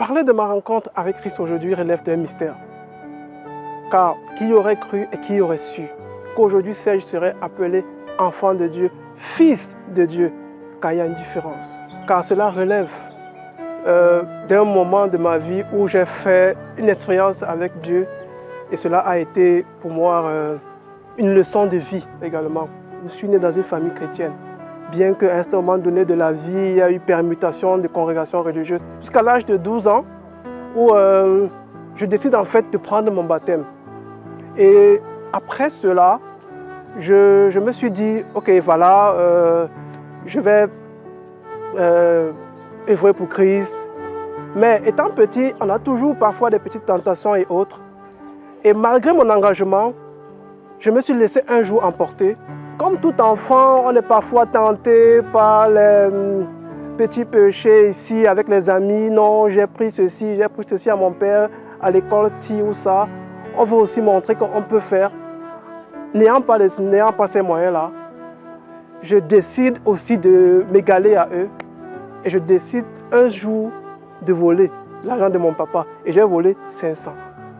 Parler de ma rencontre avec Christ aujourd'hui relève d'un mystère. Car qui aurait cru et qui aurait su qu'aujourd'hui Serge serait appelé enfant de Dieu, fils de Dieu, car il y a une différence. Car cela relève d'un moment de ma vie où j'ai fait une expérience avec Dieu et cela a été pour moi une leçon de vie également. Je suis né dans une famille chrétienne. Bien qu'à un moment donné de la vie, il y a eu permutation de congrégations religieuses. Jusqu'à l'âge de 12 ans, où je décide en fait de prendre mon baptême. Et après cela, je me suis dit, ok, voilà, je vais œuvrer pour Christ. Mais étant petit, on a toujours parfois des petites tentations et autres. Et malgré mon engagement, je me suis laissé un jour emporter. Comme tout enfant, on est parfois tenté par les petits péchés ici avec les amis. Non, j'ai pris ceci à mon père, à l'école, ci ou ça. On veut aussi montrer qu'on peut faire. N'ayant pas ces moyens-là, je décide aussi de m'égaler à eux. Et je décide un jour de voler l'argent de mon papa. Et j'ai volé 500.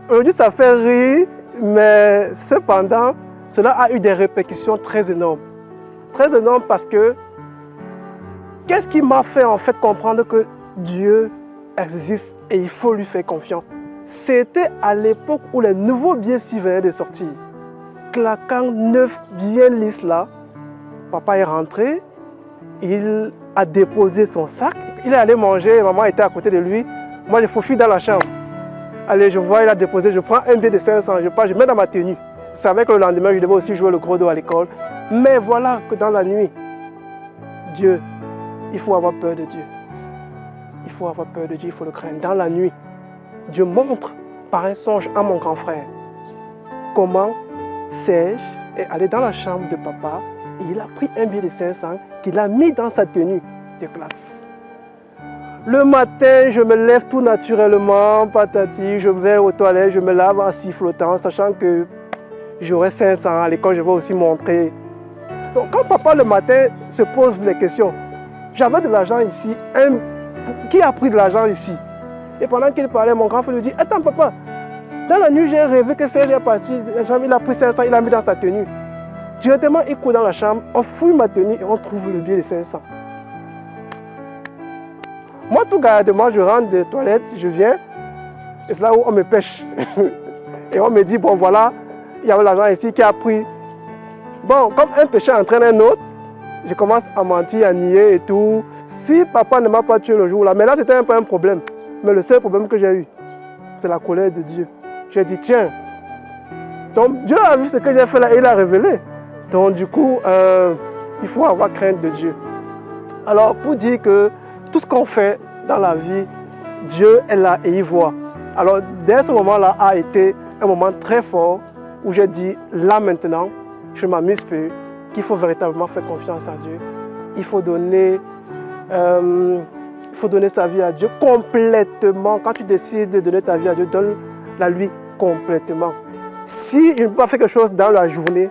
Aujourd'hui, ça fait rire, mais cependant, cela a eu des répercussions très énormes. Très énormes parce que qu'est-ce qui m'a fait en fait comprendre que Dieu existe et il faut lui faire confiance? C'était à l'époque où les nouveaux billets s'y venaient de sortir. Claquant 9 bien lisses là, papa est rentré, il a déposé son sac, il est allé manger, maman était à côté de lui. Moi je fouille dans la chambre. Allez, je vois, il a déposé, je prends un billet de 500, je pars, je mets dans ma tenue. Je savais que le lendemain, je devais aussi jouer le gros dos à l'école. Mais voilà que dans la nuit, Dieu, il faut avoir peur de Dieu. Il faut avoir peur de Dieu, il faut le craindre. Dans la nuit, Dieu montre par un songe à mon grand frère comment Serge est allé dans la chambre de papa et il a pris un billet de 500 qu'il a mis dans sa tenue de classe. Le matin, je me lève tout naturellement, patati, je vais aux toilettes, je me lave en sifflotant, sachant que j'aurai 500 à l'école, je vais aussi montrer. Donc quand papa le matin se pose les questions, j'avais de l'argent ici, qui a pris de l'argent ici? Et pendant qu'il parlait, mon grand frère lui dit, attends papa, dans la nuit j'ai rêvé que Serge est parti, il a pris 500, il a mis dans sa tenue. Directement il court dans la chambre, on fouille ma tenue et on trouve le billet de 500. Moi tout gardement, je rentre des toilettes, je viens, et c'est là où on me pêche. Et on me dit, bon voilà, il y avait l'argent ici qui a pris. Bon, comme un péché entraîne un autre, je commence à mentir, à nier et tout. Si papa ne m'a pas tué le jour-là, mais là c'était un peu un problème. Mais le seul problème que j'ai eu, c'est la colère de Dieu. J'ai dit, tiens, donc Dieu a vu ce que j'ai fait là et il a révélé. Donc du coup, il faut avoir crainte de Dieu. Alors pour dire que tout ce qu'on fait dans la vie, Dieu est là et il voit. Alors dès ce moment-là a été un moment très fort où j'ai dit, là maintenant, je m'amuse peu, qu'il faut véritablement faire confiance à Dieu. Il faut donner sa vie à Dieu complètement. Quand tu décides de donner ta vie à Dieu, donne-la lui complètement. Si je ne peux pas faire quelque chose dans la journée,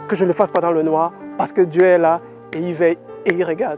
que je ne le fasse pas dans le noir, parce que Dieu est là et il veille et il regarde.